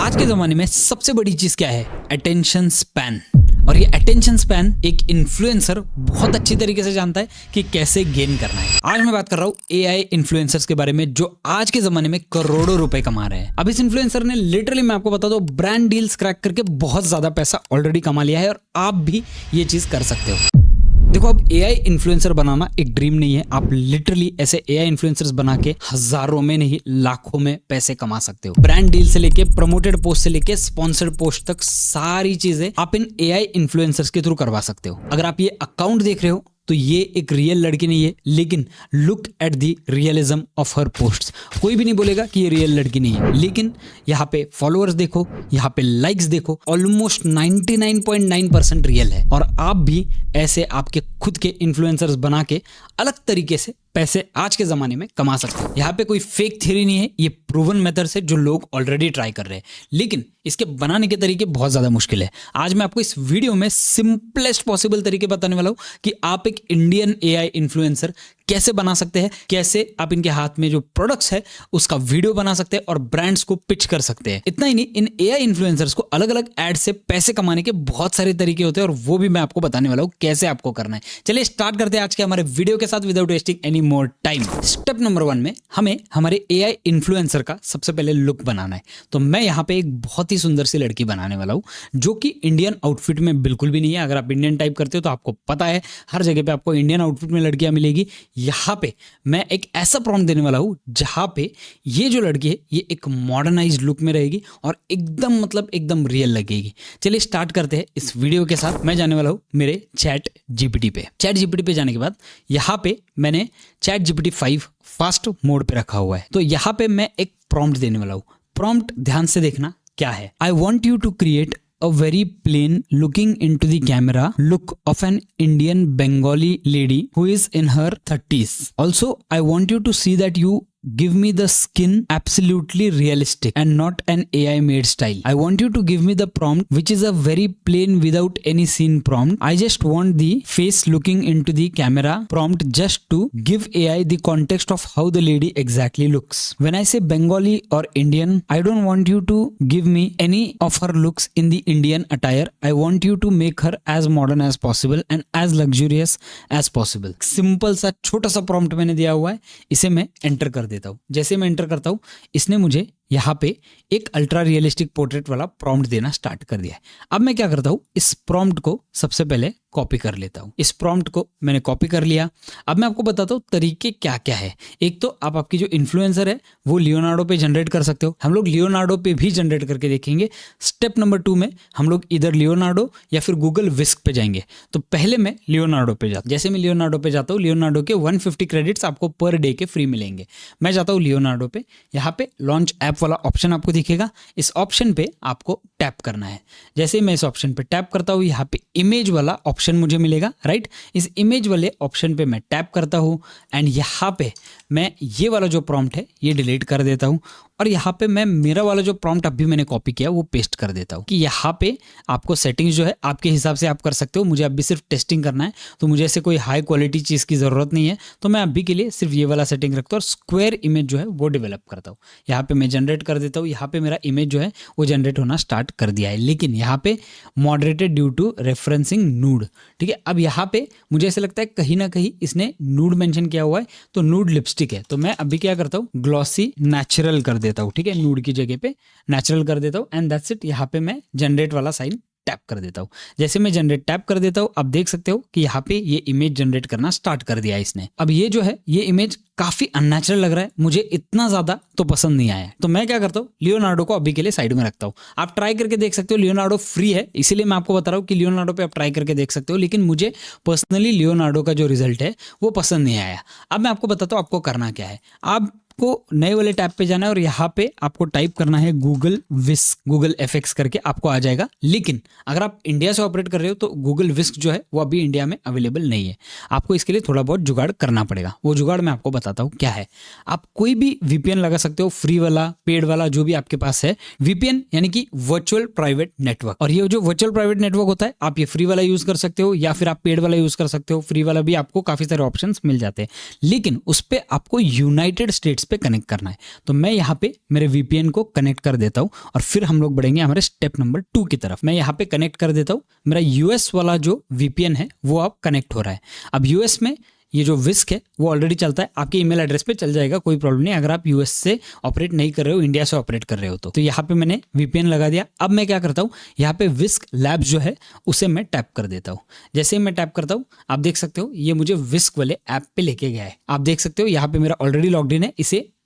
आज के ज़माने में सबसे बड़ी चीज़ क्या है? Attention span. और ये अटेंशन स्पैन एक इन्फ्लुएंसर बहुत अच्छी तरीके से जानता है कि कैसे गेन करना है। आज मैं बात कर रहा हूँ एआई इन्फ्लुएंसर्स के बारे में जो आज के ज़माने में करोड़ों रुपए कमा रहे हैं। अब इस इन्फ्लुएंसर ने लिटरली, मैं आपको बता दूं, ब्रांड डील्स क्रैक करके बहुत ज़्यादा पैसा ऑलरेडी कमा लिया है और आप भी ये चीज़ कर सकते हो। देखो, अब एआई इन्फ्लुएंसर बनाना एक ड्रीम नहीं है। आप लिटरली ऐसे एआई इन्फ्लुएंसर्स बना के हजारों में नहीं लाखों में पैसे कमा सकते हो। ब्रांड डील से लेके प्रमोटेड पोस्ट से लेके स्पॉन्सर्ड पोस्ट तक सारी चीजें आप इन एआई इन्फ्लुएंसर्स के थ्रू करवा सकते हो। अगर आप ये अकाउंट देख रहे हो तो ये एक रियल लड़की नहीं है, लेकिन look at the realism of her posts. कोई भी नहीं बोलेगा कि ये रियल लड़की नहीं है, लेकिन यहाँ पे फॉलोअर्स देखो, यहाँ पे लाइक्स देखो, ऑलमोस्ट 99.9% रियल है। और आप भी ऐसे आपके खुद के इन्फ्लुएंसर्स बना के अलग तरीके से पैसे आज के ज़माने में कमा सकते हो। यहाँ पे कोई फेक थ्योरी नहीं है, ये प्रूवन मेथड है जो लोग ऑलरेडी ट्राई कर रहे हैं, लेकिन इसके बनाने के तरीके बहुत ज़्यादा मुश्किल है। आज मैं आपको इस वीडियो में सिंपलेस्ट पॉसिबल तरीके बताने वाला हूँ कि आप एक इंडियन एआई इन्फ्लुएंसर कैसे बना सकते हैं, कैसे आप इनके हाथ में जो प्रोडक्ट्स है उसका वीडियो बना सकते हैं और ब्रांड्स को पिच कर सकते हैं। इतना ही नहीं, इन एआई इन्फ्लुएंसर्स को अलग अलग एड से पैसे कमाने के बहुत सारे तरीके होते हैं और वो भी मैं आपको बताने वाला हूँ कैसे आपको करना है। चलिए स्टार्ट करते हैं आज के हमारे वीडियो के साथ without wasting any more time. Step number 1 में हमें हमारे एआई इन्फ्लुएंसर का सबसे पहले लुक बनाना है। तो मैं यहाँ पे एक बहुत ही सुंदर सी लड़की बनाने वाला हूँ जो कि इंडियन आउटफिट में बिल्कुल भी नहीं है। अगर आप इंडियन टाइप करते हो तो आपको पता है हर जगह पे आपको इंडियन आउटफिट में लड़कियां मिलेगी। यहाँ पे मैं एक ऐसा प्रॉम्प्ट देने वाला हूँ जहाँ पे ये जो लड़की है ये एक मॉडर्नाइज्ड लुक में रहेगी और एकदम एकदम रियल लगेगी। चलिए स्टार्ट करते हैं इस वीडियो के साथ। मैं जाने वाला हूँ मेरे चैट जीपीटी पे। चैट जीपीटी पे जाने के बाद यहाँ पे मैंने चैट जीपीटी 5 फास्ट मोड पे रखा हुआ है। तो यहाँ पे मैं एक प्रॉम्प्ट देने वाला हूँ। प्रॉम्प्ट ध्यान से देखना क्या है। I want you to create a very plain looking into the camera look of an Indian Bengali lady who is in her 30s. Also, I want you to see that you give me the skin absolutely realistic and not an AI made style. I want you to give me the prompt which is a very plain without any scene prompt. I just want the face looking into the camera prompt just to give AI the context of how the lady exactly looks. When I say Bengali or Indian, I don't want you to give me any of her looks in the Indian attire. I want you to make her as modern as possible and as luxurious as possible. Simple सा छोटा सा prompt मैंने दिया हुआ है, इसे मैं enter कर देता हूँ। जैसे मैं एंटर करता हूँ इसने मुझे यहाँ पे एक अल्ट्रा रियलिस्टिक पोर्ट्रेट वाला प्रॉम्प्ट देना स्टार्ट कर दिया है। अब मैं क्या करता हूँ, इस प्रॉम्प्ट को सबसे पहले कॉपी कर लेता हूँ। इस प्रॉम्प्ट को मैंने कॉपी कर लिया। अब मैं आपको बताता हूँ तरीके क्या क्या है। एक तो आप आपकी जो इन्फ्लुएंसर है वो लियोनार्डो पे जनरेट कर सकते हो। हम लोग लियोनार्डो पे भी जनरेट करके देखेंगे। स्टेप नंबर 2 में हम लोग इधर लियोनार्डो या फिर गूगल विस्क पे जाएंगे। तो पहले मैं लियोनार्डो पे जाता हूँ। जैसे मैं लियोनार्डो पे जाता हूँ, लियोनार्डो के 150 क्रेडिट्स आपको पर डे के फ्री मिलेंगे। मैं जाता हूँ लियोनार्डो पे। यहाँ पे लॉन्च ऐप वाला ऑप्शन आपको दिखेगा। इस ऑप्शन पे आपको टैप करना है। जैसे मैं इस ऑप्शन पे टैप करता हूँ, यहाँ पे इमेज वाला ऑप्शन मुझे मिलेगा, राइट। इस इमेज वाले ऑप्शन पे मैं टैप करता हूँ एंड यहाँ पे मैं ये वाला जो प्रॉम्प्ट है ये डिलीट कर देता हूँ और यहाँ पे मैं मेरा वाला जो प्रॉम्प्ट अभी मैंने कॉपी किया वो पेस्ट कर देता हूँ कि यहाँ पे आपको सेटिंग्स जो है आपके हिसाब से आप कर सकते हो। मुझे अभी सिर्फ टेस्टिंग करना है तो मुझे ऐसे कोई हाई क्वालिटी चीज़ की ज़रूरत नहीं है, तो मैं अभी के लिए सिर्फ ये वाला सेटिंग रखता हूँ और स्क्वायर इमेज जो है वो डेवलप करता हूँ। यहाँ पे मैं जनरेट कर देता हूँ। यहाँ पे मेरा इमेज जो है वो जनरेट होना स्टार्ट कर दिया है, लेकिन यहाँ पे moderated due to referencing nude. ठीक है, अब यहाँ पे मुझे ऐसा लगता है कहीं ना कहीं इसने नूड मेंशन किया हुआ है, तो नूड लिपस्टिक है। तो मैं अभी क्या करता हूँ, ग्लॉसी नेचुरल कर देता हूँ। ठीक है, नूड की जगह पे नेचुरल कर देता हूँ एंड दैट्स इट। यहाँ पे मैं जनरेट वाला साइन टैप कर देता हूँ। जैसे मैं जनरेट टैप कर देता हूँ, आप देख सकते हो कि यहाँ पे ये इमेज जनरेट करना स्टार्ट कर दिया है इसने। अब ये जो है ये इमेज काफी अननेचुरल लग रहा है, मुझे इतना ज्यादा तो पसंद नहीं आया है। तो मैं क्या करता हूँ, लियोनार्डो को अभी के लिए साइड में रखता हूँ। आप ट्राई करके देख सकते हो, लियोनार्डो फ्री है, इसीलिए मैं आपको बता रहा हूँ कि लियोनार्डो पे आप ट्राई करके देख सकते हो, लेकिन मुझे पर्सनली लियोनार्डो का जो रिजल्ट है वो पसंद नहीं आया। अब मैं आपको बताता हूँ आपको करना क्या है। आप को नए वाले टैब पे जाना है और यहाँ पे आपको टाइप करना है गूगल विस्क, गूगल एफएक्स करके आपको आ जाएगा। लेकिन अगर आप इंडिया से ऑपरेट कर रहे हो तो गूगल विस्क जो है वो अभी इंडिया में अवेलेबल नहीं है। आपको इसके लिए थोड़ा बहुत जुगाड़ करना पड़ेगा। वो जुगाड़ मैं आपको बताता हूँ क्या है। आप कोई भी वीपीएन लगा सकते हो, फ्री वाला, पेड वाला, जो भी आपके पास है। वीपीएन यानी कि वर्चुअल प्राइवेट नेटवर्क, और ये जो वर्चुअल प्राइवेट नेटवर्क होता है आप ये फ्री वाला यूज कर सकते हो या फिर आप पेड वाला यूज कर सकते हो। फ्री वाला भी आपको काफी सारे ऑप्शंस मिल जाते हैं, लेकिन उस पर आपको यूनाइटेड स्टेट्स पे कनेक्ट करना है। तो मैं यहाँ पे मेरे VPN को कनेक्ट कर देता हूँ और फिर हम लोग बढ़ेंगे हमारे स्टेप नंबर 2 की तरफ। मैं यहाँ पे कनेक्ट कर देता हूँ, मेरा US वाला जो VPN है वो अब कनेक्ट हो रहा है। अब US में ये जो विस्क है वो ऑलरेडी चलता है, आपके ईमेल एड्रेस पे चल जाएगा, कोई प्रॉब्लम नहीं अगर आप यूएस से ऑपरेट नहीं कर रहे हो, इंडिया से ऑपरेट कर रहे हो तो यहाँ पे मैंने VPN लगा दिया। अब मैं क्या करता हूँ, यहाँ पे विस्क लैब्स जो है उसे मैं टैप कर देता हूँ। जैसे ही मैं टैप करता हूँ आप देख सकते हो ये मुझे विस्क वाले ऐप पे लेके गया है। आप देख सकते हो यहाँ पे मेरा ऑलरेडी लॉग्ड इन है,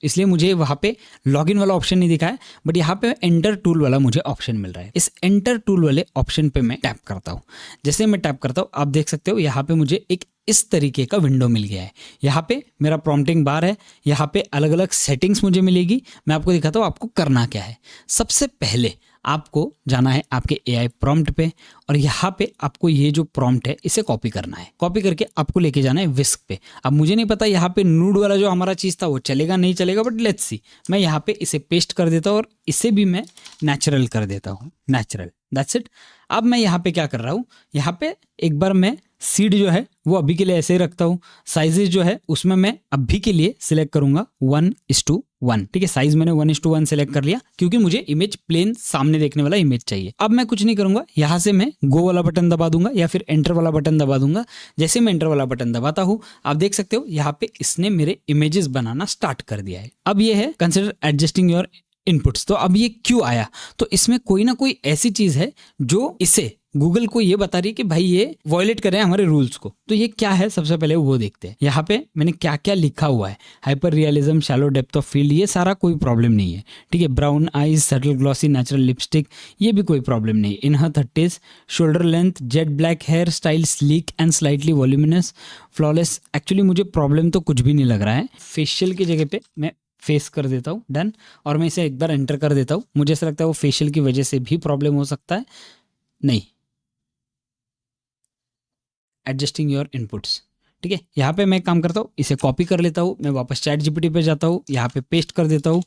इसलिए मुझे वहाँ पे लॉगिन वाला ऑप्शन नहीं दिखा है, बट यहाँ पे एंटर टूल वाला मुझे ऑप्शन मिल रहा है। इस एंटर टूल वाले ऑप्शन पे मैं टैप करता हूँ। जैसे मैं टैप करता हूँ आप देख सकते हो यहाँ पे मुझे एक इस तरीके का विंडो मिल गया है। यहाँ पे मेरा प्रॉम्प्टिंग बार है, यहाँ पे अलग अलग सेटिंग्स मुझे मिलेगी। मैं आपको दिखाता हूँ आपको करना क्या है। सबसे पहले आपको जाना है आपके AI प्रॉम्प्ट पे और यहाँ पे आपको ये जो प्रॉम्प्ट है इसे कॉपी करना है। कॉपी करके आपको लेके जाना है विस्क पे। अब मुझे नहीं पता यहाँ पे नूड वाला जो हमारा चीज़ था वो चलेगा नहीं चलेगा, बट लेट्स सी। मैं यहाँ पे इसे पेस्ट कर देता हूँ और इसे भी मैं नेचुरल कर देता हूँ, नेचुरल, दैट्स इट। अब मैं यहाँ पे क्या कर रहा हूँ, यहाँ पे एक बार मैं सीड जो है वो अभी के लिए ऐसे ही रखता हूँ। साइजेस जो है उसमें मैं अभी के लिए सिलेक्ट करूंगा 1:1, ठीक है। साइज मैंने 1:1 सिलेक्ट कर लिया क्योंकि मुझे इमेज प्लेन सामने देखने वाला इमेज चाहिए। अब मैं कुछ नहीं करूंगा, यहाँ से मैं गो वाला बटन दबा दूंगा या फिर एंटर वाला बटन दबा दूंगा। जैसे मैं एंटर वाला बटन दबाता हूँ आप देख सकते हो यहाँ पे इसने मेरे इमेजेस बनाना स्टार्ट कर दिया है। अब ये है कंसिडर एडजस्टिंग योर इनपुट्स। तो अब ये क्यों आया, तो इसमें कोई ना कोई ऐसी चीज है जो इसे गूगल को ये बता रही है कि भाई ये वॉयलेट कर रहे हैं हमारे रूल्स को। तो ये क्या है सबसे पहले वो देखते हैं। यहाँ पे मैंने क्या क्या लिखा हुआ है, hyper realism, shallow depth of field, ये सारा कोई प्रॉब्लम नहीं है, ठीक है। Brown eyes, subtle glossy, natural lipstick, ये भी कोई प्रॉब्लम नहीं। In her 30s, shoulder length, jet black hair style, sleek and slightly voluminous, flawless. Actually मुझे प्रॉब्लम तो कुछ भी नहीं लग रहा है। फेशियल की जगह पे मैं फेस कर देता हूँ, डन। और मैं इसे एक बार एंटर कर देता हूँ। मुझे ऐसा लगता है वो फेशियल की वजह से भी प्रॉब्लम हो सकता है, नहीं। एडजस्टिंग योर इनपुट्स, ठीक है। यहाँ पे मैं काम करता हूँ, इसे कॉपी कर लेता हूँ, मैं वापस चैट GPT पे जाता हूँ, यहाँ पे पेस्ट कर देता हूँ।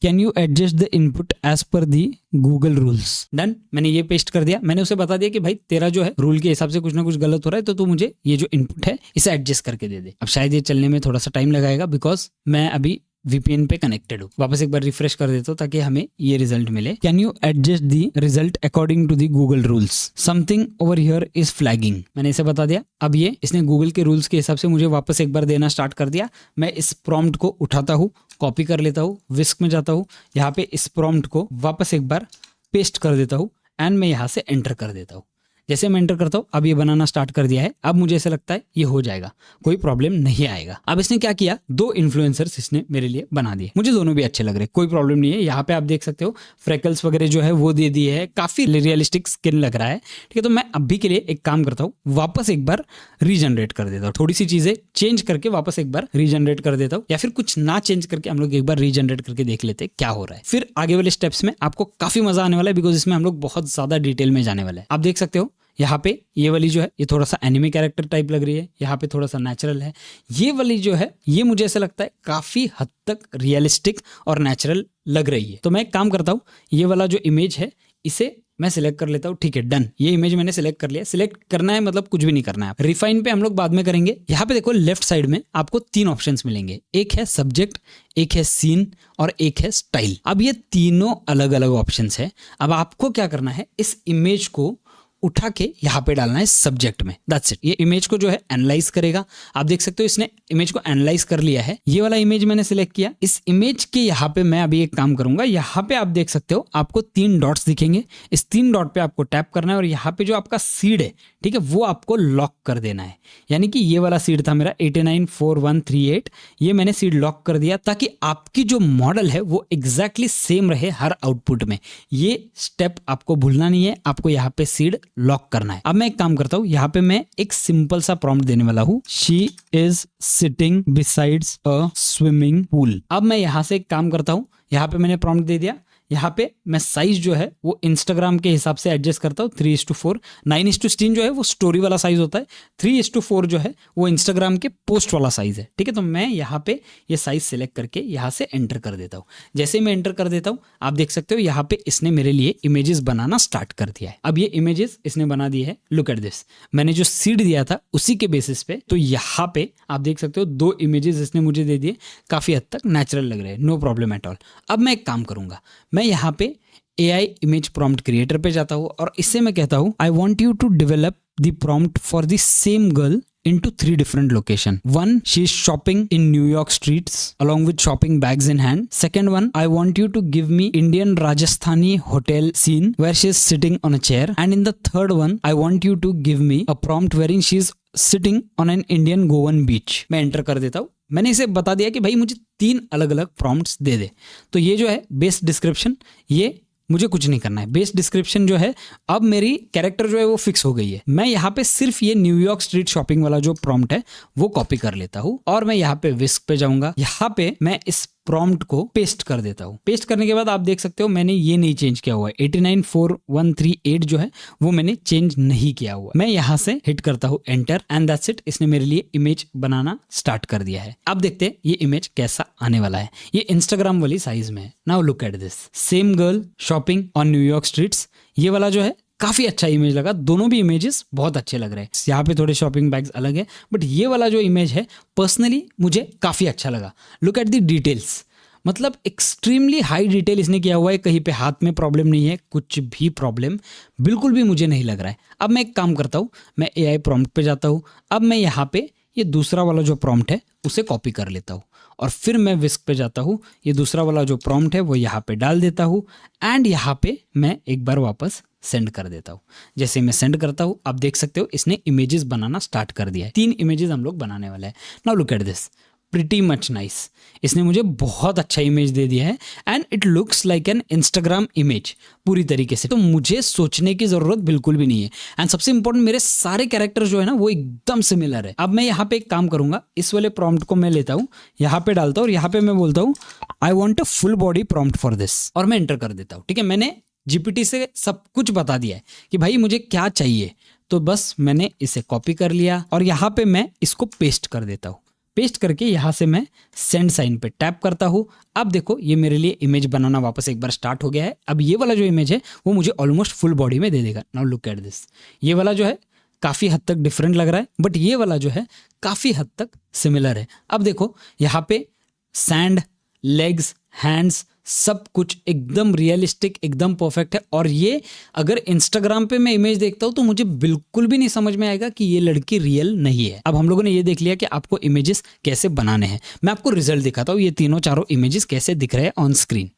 Can you adjust the input as per the Google rules, done. मैंने ये पेस्ट कर दिया। मैंने उसे बता दिया कि भाई तेरा जो है रूल के हिसाब से कुछ ना कुछ गलत हो रहा है, तो तू मुझे ये जो इनपुट है इसे एडजस्ट करके दे दे। अब शायद ये चलने में थोड़ा सा टाइम लगाएगा बिकॉज मैं अभी VPN पे कनेक्टेड हूँ। वापस एक बार रिफ्रेश कर देता हूँ ताकि हमें ये रिजल्ट मिले। Can you adjust the result according to the Google rules, something over here is flagging. मैंने इसे बता दिया। अब ये इसने गूगल के रूल्स के हिसाब से मुझे वापस एक बार देना स्टार्ट कर दिया। मैं इस प्रॉम्प्ट को उठाता हूँ, कॉपी कर लेता हूँ, विस्क में जाता हूँ, यहाँ पे इस प्रॉम्प्ट को वापस एक बार पेस्ट कर देता हूँ एंड मैं यहाँ से एंटर कर देता हूँ। जैसे मैं एंटर करता हूँ अब ये बनाना स्टार्ट कर दिया है। अब मुझे ऐसा लगता है ये हो जाएगा, कोई प्रॉब्लम नहीं आएगा। अब इसने क्या किया, 2 इन्फ्लुएंसर्स इसने मेरे लिए बना दिए। मुझे दोनों भी अच्छे लग रहे, कोई प्रॉब्लम नहीं है। यहाँ पे आप देख सकते हो फ्रेकल्स वगैरह जो है वो दे दिए है, काफी रियलिस्टिक स्किन लग रहा है, ठीक है। तो मैं अभी के लिए एक काम करता हूँ, वापस एक बार रीजनरेट कर देता हूँ, थोड़ी सी चीजें चेंज करके वापस एक बार रीजनरेट कर देता हूँ, या फिर कुछ ना चेंज करके हम लोग एक बार रीजनरेट करके देख लेते हैं क्या हो रहा है। फिर आगे वाले स्टेप्स में आपको काफी मजा आने वाला है बिकॉज इसमें हम लोग बहुत ज्यादा डिटेल में जाने वाला है। आप देख सकते हो यहाँ पे ये वाली जो है ये थोड़ा सा एनिमे कैरेक्टर टाइप लग रही है, यहाँ पे थोड़ा सा नेचुरल है। ये वाली जो है ये मुझे ऐसा लगता है काफ़ी हद तक रियलिस्टिक और नेचुरल लग रही है। तो मैं एक काम करता हूँ, ये वाला जो इमेज है इसे मैं सिलेक्ट कर लेता हूँ, ठीक है, डन। ये इमेज मैंने सिलेक्ट कर लिया। सिलेक्ट करना है मतलब कुछ भी नहीं करना है। रिफाइन पे हम लोग बाद में करेंगे। यहाँ पे देखो लेफ्ट साइड में आपको 3 ऑप्शंस मिलेंगे, एक है सब्जेक्ट, एक है सीन और एक है स्टाइल। अब ये तीनों अलग अलग ऑप्शंस है। अब आपको क्या करना है, इस इमेज को उठा के यहाँ पे डालना है सब्जेक्ट में, दैट्स इट। ये इमेज को जो है एनालाइज करेगा। आप देख सकते हो इसने इमेज को एनालाइज कर लिया है। ये वाला इमेज मैंने सिलेक्ट किया। इस इमेज के यहाँ पे मैं अभी एक काम करूंगा, यहाँ पे आप देख सकते हो आपको 3 डॉट्स दिखेंगे। इस 3 डॉट पे आपको टैप करना है और यहाँ पे जो आपका सीड है, ठीक है, वो आपको लॉक कर देना है। यानी कि ये वाला सीड था मेरा 894138, ये मैंने सीड लॉक कर दिया ताकि आपकी जो मॉडल है वो एग्जैक्टली सेम रहे हर आउटपुट में। ये स्टेप आपको भूलना नहीं है, आपको यहाँ पे सीड लॉक करना है। अब मैं एक काम करता हूँ, यहाँ पे मैं एक सिंपल सा प्रॉम्प्ट देने वाला हूँ, she is sitting besides a swimming pool. अब मैं यहाँ से एक काम करता हूँ, यहाँ पे मैंने प्रॉम्प्ट दे दिया। यहाँ पे मैं साइज जो है वो इंस्टाग्राम के हिसाब से एडजस्ट करता हूँ 3:4। 9:16 जो है वो स्टोरी वाला साइज होता है, 3:4 जो है वो इंस्टाग्राम के पोस्ट वाला साइज है। ठीक है, तो मैं यहाँ पे ये साइज सेलेक्ट करके यहाँ से एंटर कर देता हूँ। जैसे मैं एंटर कर देता हूँ आप देख सकते हो यहाँ पे इसने मेरे लिए इमेजेस बनाना स्टार्ट कर दिया है। अब ये इमेजेस इसने बना दिए है, लुक एट दिस। मैंने जो सीड दिया था उसी के बेसिस पे, तो यहाँ पे आप देख सकते हो 2 इमेजेस इसने मुझे दे दिए, काफी हद तक नेचुरल लग रहे हैं, नो प्रॉब्लम एट ऑल। अब मैं एक काम करूंगा, मैं यहाँ पे AI इमेज प्रॉम्प्ट क्रिएटर पे जाता हूँ और इससे मैं कहता हूँ I want you to develop the prompt for the same girl into 3 different location. One, she is shopping in New York streets along with shopping bags in hand. Second one, I want you to give me Indian Rajasthani hotel scene where she is sitting on a chair. And in the third one, I want you to give me a prompt wherein she is sitting on an Indian Goan beach. मैं enter कर देता हूँ। मैंने इसे बता दिया कि भाई मुझे 3 अलग अलग प्रॉम्प्ट्स दे दे। तो ये जो है बेस डिस्क्रिप्शन, ये मुझे कुछ नहीं करना है। बेस डिस्क्रिप्शन जो है, अब मेरी कैरेक्टर जो है वो फिक्स हो गई है। मैं यहाँ पे सिर्फ ये न्यूयॉर्क स्ट्रीट शॉपिंग वाला जो प्रॉम्प्ट है वो कॉपी कर लेता हूँ और मैं यहाँ पे विस्क पे जाऊंगा। यहाँ पे मैं इस प्रॉम्प्ट को पेस्ट कर देता हूँ। पेस्ट करने के बाद आप देख सकते हो मैंने ये नहीं चेंज किया हुआ है, 894138 जो है वो मैंने चेंज नहीं किया हुआ। मैं यहाँ से हिट करता हूँ एंटर एंड दैट्स इट। इसने मेरे लिए इमेज बनाना स्टार्ट कर दिया है। अब देखते हैं ये इमेज कैसा आने वाला है। ये इंस्टाग्राम वाली साइज में है। Now look at this, same girl shopping on New York streets. ये वाला जो है काफी अच्छा इमेज लगा, दोनों भी इमेजेस बहुत अच्छे लग रहे हैं। यहाँ पे थोड़े शॉपिंग बैग्स अलग है, बट ये वाला जो इमेज है पर्सनली मुझे काफी अच्छा लगा। लुक एट द डिटेल्स, मतलब एक्सट्रीमली हाई डिटेल इसने किया हुआ है। कहीं पे हाथ में प्रॉब्लम नहीं है, कुछ भी प्रॉब्लम बिल्कुल भी मुझे नहीं लग रहा है। अब मैं एक काम करता हूँ, मैं AI प्रॉम्प्ट पे जाता हूँ। अब मैं यहाँ पे ये दूसरा वाला जो प्रॉम्प्ट है उसे कॉपी कर लेता हूँ और फिर मैं विस्क पे जाता हूँ। ये दूसरा वाला जो प्रॉम्प्ट है वो यहाँ पे डाल देता हूँ एंड यहाँ पे मैं एक बार वापस सेंड कर देता हूँ। जैसे मैं सेंड करता हूँ आप देख सकते हो इसने इमेजेस बनाना स्टार्ट कर दिया है। 3 इमेजेस हम लोग बनाने वाले हैं। Now look at this, pretty much nice. इसने मुझे बहुत अच्छा इमेज दे दिया है and it looks like an Instagram image पूरी तरीके से। तो मुझे सोचने की जरूरत बिल्कुल भी नहीं है एंड सबसे इंपॉर्टेंट मेरे सारे कैरेक्टर जो है ना वो एकदम सिमिलर है। अब मैं यहाँ पे एक काम करूंगा, इस वाले प्रॉम्प्ट को मैं लेता हूँ, यहाँ पे डालता हूँ और यहाँ पे मैं बोलता हूँ I want a full body prompt for this और मैं एंटर कर देता हूँ। ठीक है, मैंने GPT से सब कुछ बता दिया है कि भाई मुझे क्या चाहिए, तो बस मैंने इसे कॉपी कर लिया और यहाँ पे मैं इसको पेस्ट कर देता हूँ। पेस्ट करके यहाँ से मैं सेंड साइन पे टैप करता हूँ। अब देखो ये मेरे लिए इमेज बनाना वापस एक बार स्टार्ट हो गया है। अब ये वाला जो इमेज है वो मुझे ऑलमोस्ट फुल बॉडी में दे देगा। नाउ लुक एट दिस, ये वाला जो है काफ़ी हद तक डिफरेंट लग रहा है, बट ये वाला जो है काफ़ी हद तक सिमिलर है। अब देखो यहाँ पे सैंड, लेग्स, हैंड्स सब कुछ एकदम रियलिस्टिक, एकदम परफेक्ट है। और ये अगर इंस्टाग्राम पे मैं इमेज देखता हूँ तो मुझे बिल्कुल भी नहीं समझ में आएगा कि ये लड़की रियल नहीं है। अब हम लोगों ने ये देख लिया कि आपको इमेजेस कैसे बनाने हैं। मैं आपको रिजल्ट दिखाता हूँ, ये तीनों चारों इमेजेस कैसे दिख रहे हैं ऑन स्क्रीन।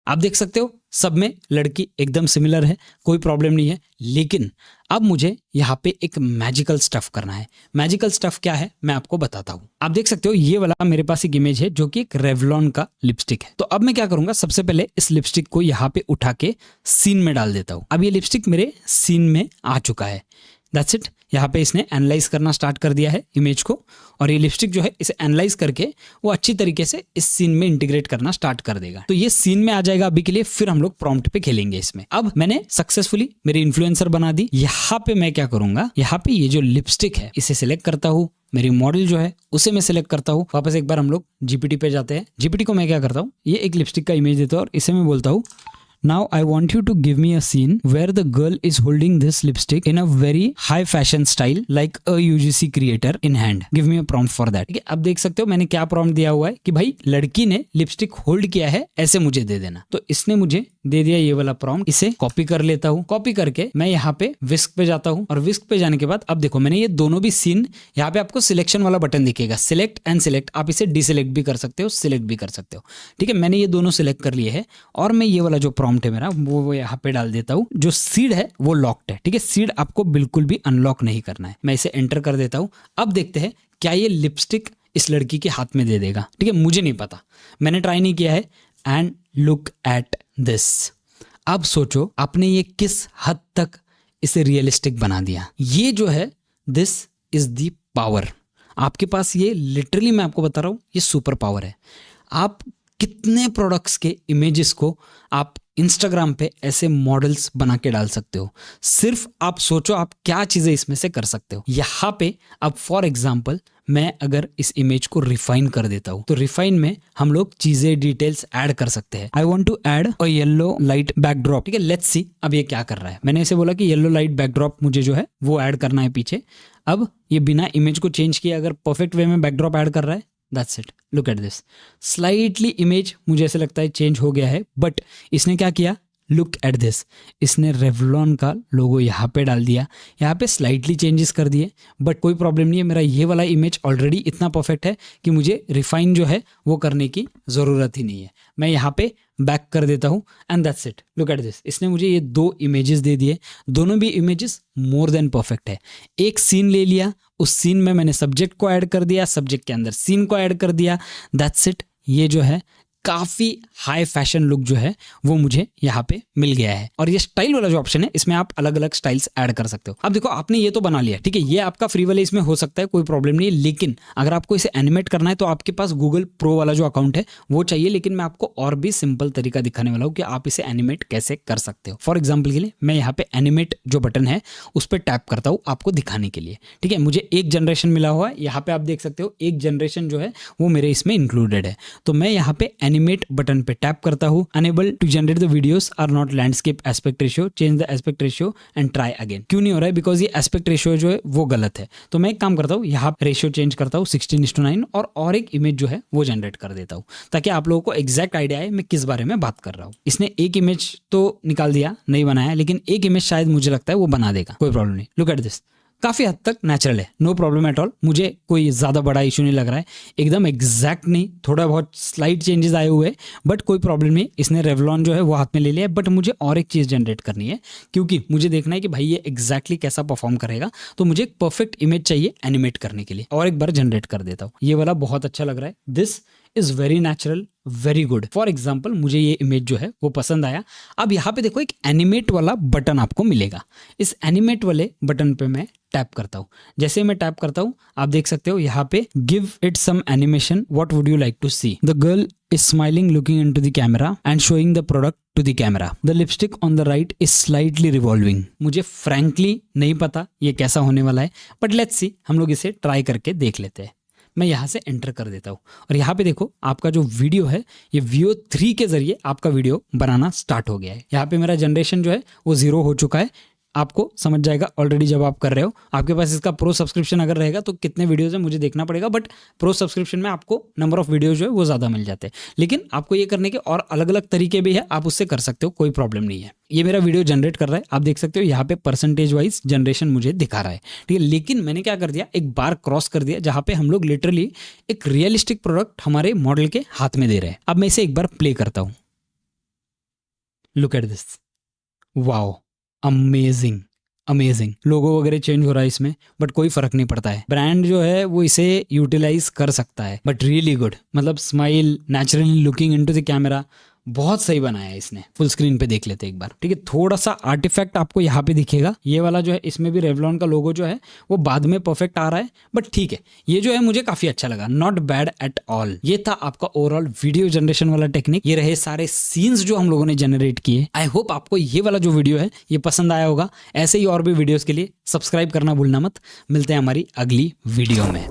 आप देख सकते हो सब में लड़की एकदम सिमिलर है, कोई प्रॉब्लम नहीं है। लेकिन अब मुझे यहाँ पे एक मैजिकल स्टफ करना है। मैजिकल स्टफ क्या है मैं आपको बताता हूँ। आप देख सकते हो ये वाला मेरे पास एक इमेज है जो कि एक रेवलॉन का लिपस्टिक है। तो अब मैं क्या करूंगा, सबसे पहले इस लिपस्टिक को यहाँ पे उठा के सीन में डाल देता हूँ। अब ये लिपस्टिक मेरे सीन में आ चुका है। That's it. यहाँ पे इसने एनालाइज करना स्टार्ट कर दिया है इमेज को और ये लिपस्टिक जो है इसे एनालाइज करके वो अच्छी तरीके से इस सीन में इंटीग्रेट करना स्टार्ट कर देगा। तो ये सीन में आ जाएगा अभी के लिए, फिर हम लोग प्रॉम्प्ट पे खेलेंगे इसमें। अब मैंने सक्सेसफुली मेरी इन्फ्लुएंसर बना दी। यहाँ पे मैं क्या करूंगा, यहाँ पे ये जो लिपस्टिक है इसे सिलेक्ट करता हूँ, मेरी मॉडल जो है उसे मैं सिलेक्ट करता हूँ। वापस एक बार हम लोग GPT पे जाते हैं। GPT को मैं क्या करता हूँ, ये एक लिपस्टिक का इमेज देता हूँ और इसे मैं बोलता हूँ Now I want you to give me a scene where the girl is holding this lipstick in a very high fashion style like a UGC creator in hand. Give me a prompt for that. ठीक है, अब देख सकते हो मैंने क्या prompt दिया हुआ है कि भाई लड़की ने लिपस्टिक होल्ड किया है ऐसे मुझे दे देना। तो इसने मुझे दे दिया ये वाला प्रॉम्प्ट। इसे कॉपी कर लेता हूँ। कॉपी करके मैं यहाँ पे विस्क पे जाता हूँ और विस्क पे जाने के बाद अब देखो मैंने ये दोनों भी सीन, यहाँ पे आपको सिलेक्शन वाला बटन दिखेगा, सिलेक्ट एंड सिलेक्ट। आप इसे डिसिलेक्ट भी कर सकते हो, सिलेक्ट भी कर सकते हो। ठीक है, मैंने ये दोनों सिलेक्ट कर लिए है और मैं ये वाला जो प्रॉम्प्ट है मेरा वो यहाँ पे डाल देता हूँ। जो सीड है वो लॉक्ड है। ठीक है, सीड आपको बिल्कुल भी अनलॉक नहीं करना है। मैं इसे एंटर कर देता हूँ। अब देखते हैं क्या ये लिपस्टिक इस लड़की के हाथ में दे देगा। ठीक है, मुझे नहीं पता, मैंने ट्राई नहीं किया है। And look at this. अब सोचो आपने ये किस हद तक इसे रियलिस्टिक बना दिया। ये जो है दिस इज द पावर। आपके पास ये लिटरली मैं आपको बता रहा हूँ ये सुपर पावर है। आप कितने प्रोडक्ट्स के इमेजेस को आप इंस्टाग्राम पे ऐसे मॉडल्स बना के डाल सकते हो। सिर्फ आप सोचो आप क्या चीज़ें इसमें से कर सकते हो। यहाँ पे अब फॉर एग्जाम्पल मैं अगर इस इमेज को रिफाइन कर देता हूँ तो रिफाइन में हम लोग चीज़ें डिटेल्स ऐड कर सकते हैं। I want to add a yellow light backdrop. ठीक है, लेट्स सी अब ये क्या कर रहा है। मैंने इसे बोला कि येलो लाइट बैकड्रॉप मुझे जो है वो ऐड करना है पीछे। अब ये बिना इमेज को चेंज किए अगर परफेक्ट वे में बैकड्रॉप ऐड कर रहा है। That's it, look at this. Slightly image मुझे ऐसे लगता है चेंज हो गया है, बट इसने क्या किया, लुक एट दिस, इसने रेवलॉन का लोगो यहाँ पे डाल दिया, यहाँ पे स्लाइटली चेंजेस कर दिए, बट कोई प्रॉब्लम नहीं है। मेरा ये वाला इमेज ऑलरेडी इतना परफेक्ट है कि मुझे रिफाइन जो है वो करने की ज़रूरत ही नहीं है। मैं यहाँ पे बैक कर देता हूँ and that's it, look at this. इसने मुझे ये 2 इमेजेस दे दिए, दोनों भी इमेजेस मोर देन परफेक्ट है। एक सीन ले लिया, उस सीन में मैंने सब्जेक्ट को ऐड कर दिया, सब्जेक्ट के अंदर सीन को ऐड कर दिया, दैट्स इट। ये जो है काफ़ी हाई फैशन लुक जो है वो मुझे यहाँ पे मिल गया है। और ये स्टाइल वाला जो ऑप्शन है इसमें आप अलग अलग स्टाइल्स ऐड कर सकते हो। अब देखो आपने ये तो बना लिया, ठीक है, ये आपका फ्री वाले इसमें हो सकता है, कोई प्रॉब्लम नहीं है। लेकिन अगर आपको इसे एनिमेट करना है तो आपके पास गूगल प्रो वाला जो अकाउंट है वो चाहिए। लेकिन मैं आपको और भी सिंपल तरीका दिखाने वाला हूँ कि आप इसे एनिमेट कैसे कर सकते हो। फॉर एग्जाम्पल के लिए मैं यहाँ पे एनिमेट जो बटन है उस पर टैप करता हूँ आपको दिखाने के लिए। ठीक है, मुझे एक जनरेशन मिला हुआ है, यहाँ पे आप देख सकते हो एक जनरेशन जो है वो मेरे इसमें इंक्लूडेड है। तो मैं यहाँ पे एनिमेट बटन पे टैप करता हूँ। Unable to generate the videos are not landscape aspect ratio, change the aspect ratio and try again. क्यों नहीं हो रहा है? बिकॉज ये एस्पेक्ट रेशियो जो है वो गलत है। तो मैं एक काम करता हूँ, यहाँ रेशियो चेंज करता हूँ 16:9 और एक इमेज जो है वो जनरेट कर देता हूँ ताकि आप लोगों को एग्जैक्ट आइडिया है मैं किस बारे में बात कर रहा हूँ। इसने एक इमेज तो निकाल दिया, नहीं बनाया, लेकिन एक इमेज शायद मुझे लगता है वो बना देगा, कोई प्रॉब्लम नहीं। लुक एट दिस, काफ़ी हद तक नेचुरल है, नो प्रॉब्लम एट ऑल। मुझे कोई ज़्यादा बड़ा इशू नहीं लग रहा है, एकदम एग्जैक्ट नहीं, थोड़ा बहुत स्लाइट चेंजेस आए हुए, बट कोई प्रॉब्लम नहीं। इसने रेवलॉन जो है वो हाथ में ले लिया है, बट मुझे और एक चीज़ जनरेट करनी है क्योंकि मुझे देखना है कि भाई ये एग्जैक्टली कैसा परफॉर्म करेगा। तो मुझे एक परफेक्ट इमेज चाहिए एनिमेट करने के लिए, और एक बार जनरेट कर देता हूँ। ये वाला बहुत अच्छा लग रहा है, this is very natural, very good. For example मुझे ये इमेज जो है वो पसंद आया। अब यहाँ पे देखो एक एनिमेट वाला बटन आपको मिलेगा। इस एनिमेट वाले बटन पे मैं टैप करता हूँ। जैसे मैं टैप करता हूँ आप देख सकते हो यहाँ पे give it some animation, what would you like to see. The girl is smiling looking into the camera and showing the product to the camera. The lipstick on the right is slightly revolving. मुझे frankly नहीं पता ये कैसा होने वाला है, but let's see, हम लोग इसे ट्राई करके देख लेते हैं। मैं यहाँ से एंटर कर देता हूँ और यहाँ पे देखो आपका जो वीडियो है ये VO3 के जरिए आपका वीडियो बनाना स्टार्ट हो गया है। यहाँ पे मेरा जनरेशन जो है वो 0 हो चुका है। आपको समझ जाएगा ऑलरेडी जब आप कर रहे हो। आपके पास इसका प्रो सब्सक्रिप्शन अगर रहेगा तो कितने वीडियोस है मुझे देखना पड़ेगा, बट प्रो सब्सक्रिप्शन में आपको नंबर ऑफ वीडियोस जो है वो ज़्यादा मिल जाते हैं। लेकिन आपको ये करने के और अलग अलग तरीके भी है, आप उससे कर सकते हो, कोई प्रॉब्लम नहीं है। ये मेरा वीडियो जनरेट कर रहा है, आप देख सकते हो यहाँ पे परसेंटेज वाइज जनरेशन मुझे दिखा रहा है, ठीक है। लेकिन मैंने क्या कर दिया, एक बार क्रॉस कर दिया जहाँ पे हम लोग लिटरली एक रियलिस्टिक प्रोडक्ट हमारे मॉडल के हाथ में दे रहे हैं। अब मैं इसे एक बार प्ले करता हूँ। Look at this, wow, amazing amazing. Logo वगैरह चेंज हो रहा है इसमें, बट कोई फर्क नहीं पड़ता है। ब्रांड जो है वो इसे यूटिलाइज कर सकता है, बट रियली गुड। मतलब smile, naturally looking into the camera, बहुत सही बनाया है इसने। फुल स्क्रीन पे देख लेते हैं एक बार, ठीक है। थोड़ा सा आर्टिफैक्ट आपको यहाँ पे दिखेगा, ये वाला जो है इसमें भी रेवलॉन का लोगो जो है वो बाद में परफेक्ट आ रहा है, बट ठीक है। ये जो है मुझे काफी अच्छा लगा, नॉट बैड एट ऑल। ये था आपका ओवरऑल वीडियो जनरेशन वाला टेक्निक। ये रहे सारे सीन्स जो हम लोगों ने जनरेट किए। आई होप आपको ये वाला जो वीडियो है ये पसंद आया होगा। ऐसे ही और भी वीडियोस के लिए सब्सक्राइब करना भूलना मत। मिलते हैं हमारी अगली वीडियो में।